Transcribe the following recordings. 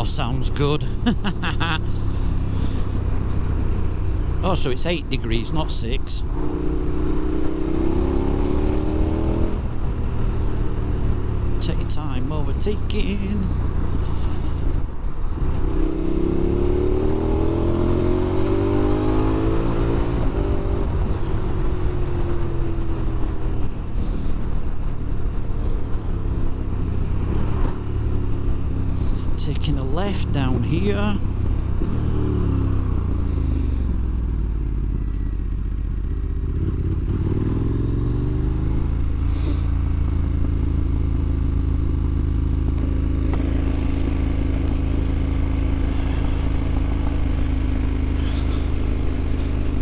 sounds good. Oh, so it's 8 degrees, not 6. Take your time, overtaking. Taking a left down here.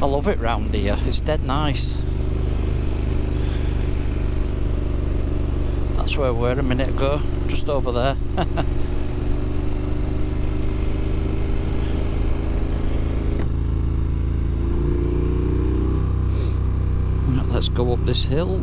I love it round here, it's dead nice. That's where we were a minute ago, just over there. Let's go up this hill.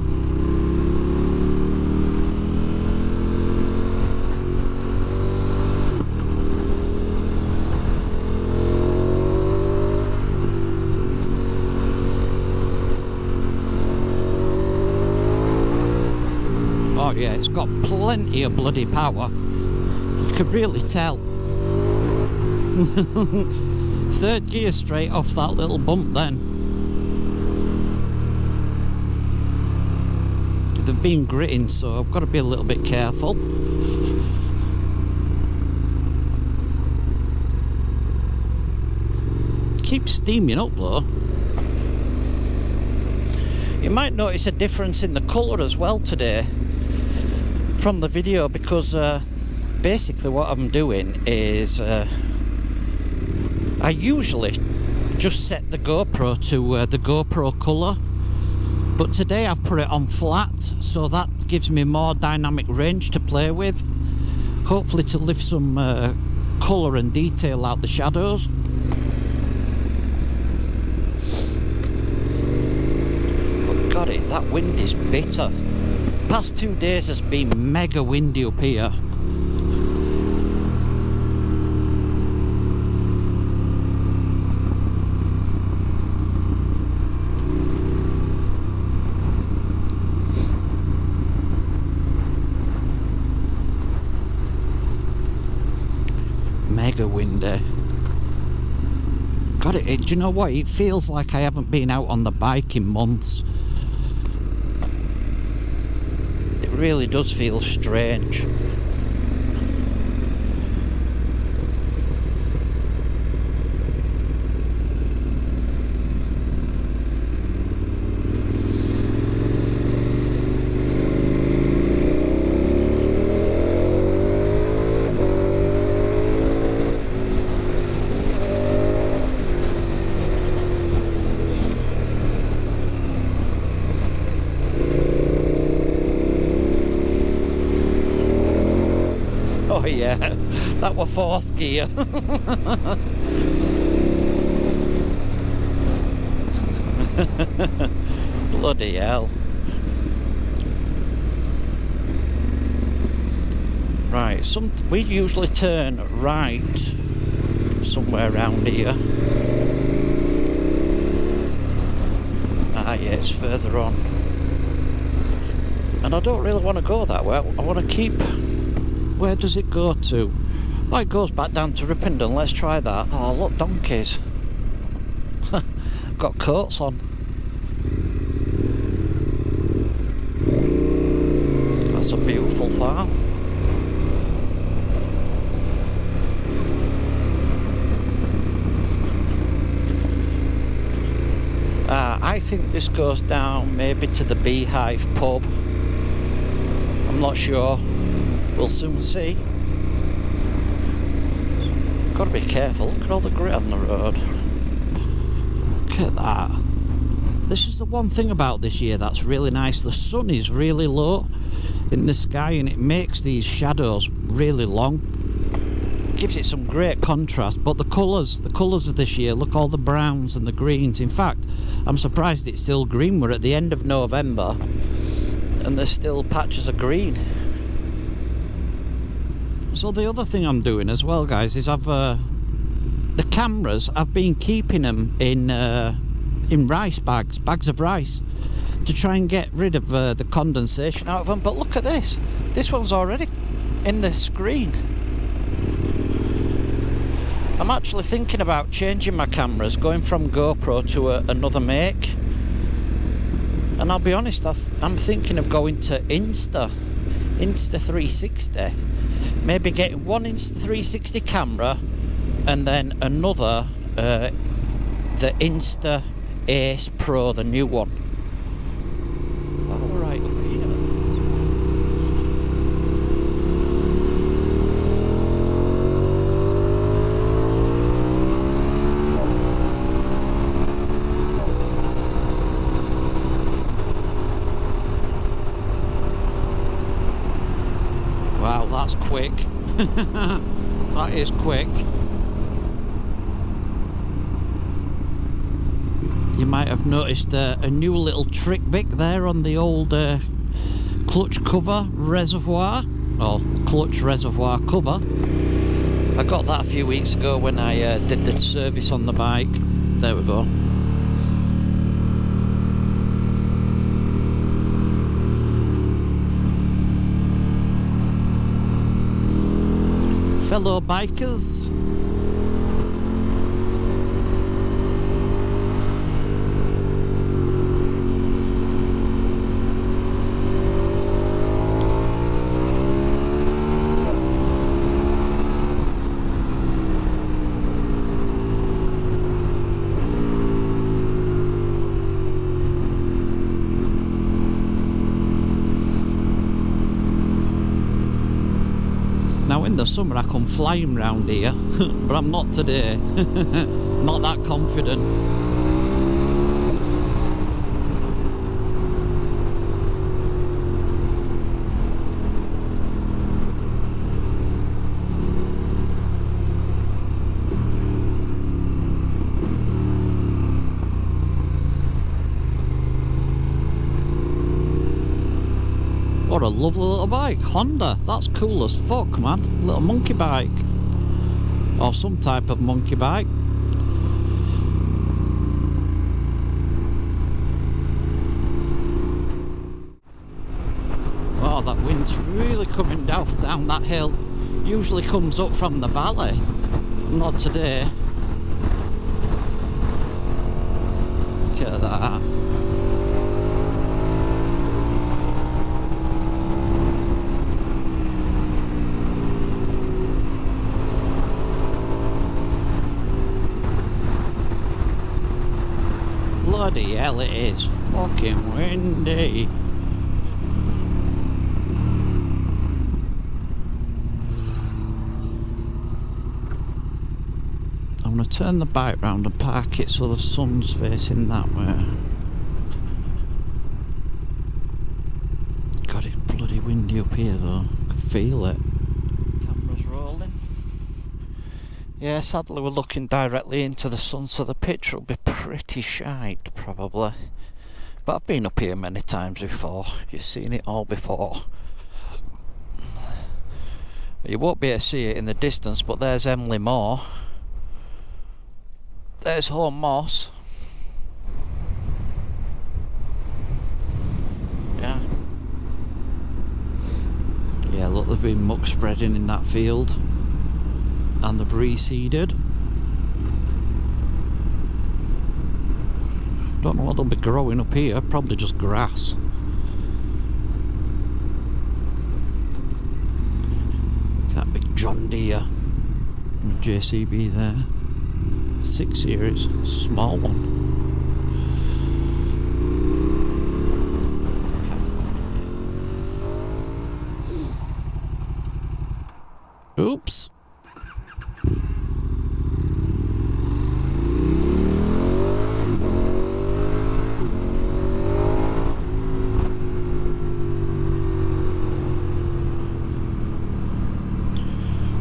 Oh yeah, it's got plenty of bloody power. You can really tell. Third gear straight off that little bump then. They've been gritting, so I've got to be a little bit careful. Keeps steaming up though. You might notice a difference in the colour as well today from the video, because basically what I'm doing is I usually just set the GoPro to the GoPro colour. But today I've put it on flat, so that gives me more dynamic range to play with. Hopefully to lift some colour and detail out the shadows. But got it, that wind is bitter. Past 2 days has been mega windy up here. Mega windy. Got it. Do you know what? It feels like I haven't been out on the bike in months. It really does feel strange. Oh yeah, that was 4th gear. Bloody hell. Right, we usually turn right somewhere around here. Ah yeah, it's further on. And I don't really want to go that way. I want to keep... Where does it go to? Oh, it goes back down to Ripondon. Let's try that. Oh, look, donkeys. Got coats on. That's a beautiful farm. I think this goes down maybe to the Beehive pub. I'm not sure. We'll soon see. Got to be careful. Look at all the grit on the road. Look at that. This is the one thing about this year that's really nice. The sun is really low in the sky and it makes these shadows really long. Gives it some great contrast. But the colours of this year, look, all the browns and the greens. In fact, I'm surprised it's still green. We're at the end of November and there's still patches of green. So the other thing I'm doing as well, guys, is the cameras, I've been keeping them in rice bags of rice, to try and get rid of the condensation out of them. But look at this. This one's already in the screen. I'm actually thinking about changing my cameras, going from GoPro to another make. And I'll be honest, I'm thinking of going to Insta 360. Maybe getting one Insta 360 camera and then another, the Insta Ace Pro, the new one. All right up here. Wow, that's quick. That is quick. You might have noticed a new little trick bit there on the old clutch cover reservoir, or clutch reservoir cover. I got that a few weeks ago when I did the service on the bike. There we go. Fellow bikers, now in the summer I come flying round here, but I'm not today. Not that confident. What a lovely little bike. Honda, that's cool as fuck, man. Little monkey bike. Or some type of monkey bike. Oh, that wind's really coming down that hill. Usually comes up from the valley. Not today. Look at that. Bloody hell, it is fucking windy. I'm going to turn the bike round and park it so the sun's facing that way. God, it's bloody windy up here though. I can feel it. Camera's rolling. Yeah, sadly we're looking directly into the sun, so the picture will be pretty shite, probably. But I've been up here many times before. You've seen it all before. You won't be able to see it in the distance, but there's Emily Moor. There's Home Moss. Yeah. Yeah, look, there's been muck spreading in that field. And they've reseeded. Don't know what they'll be growing up here, probably just grass. That big John Deere JCB there. 6 Series, small one. Oops.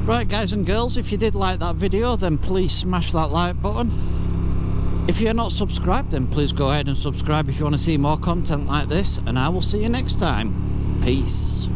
Right, guys and girls, if you did like that video, then please smash that like button. If you're not subscribed, then please go ahead and subscribe if you want to see more content like this, and I will see you next time. Peace.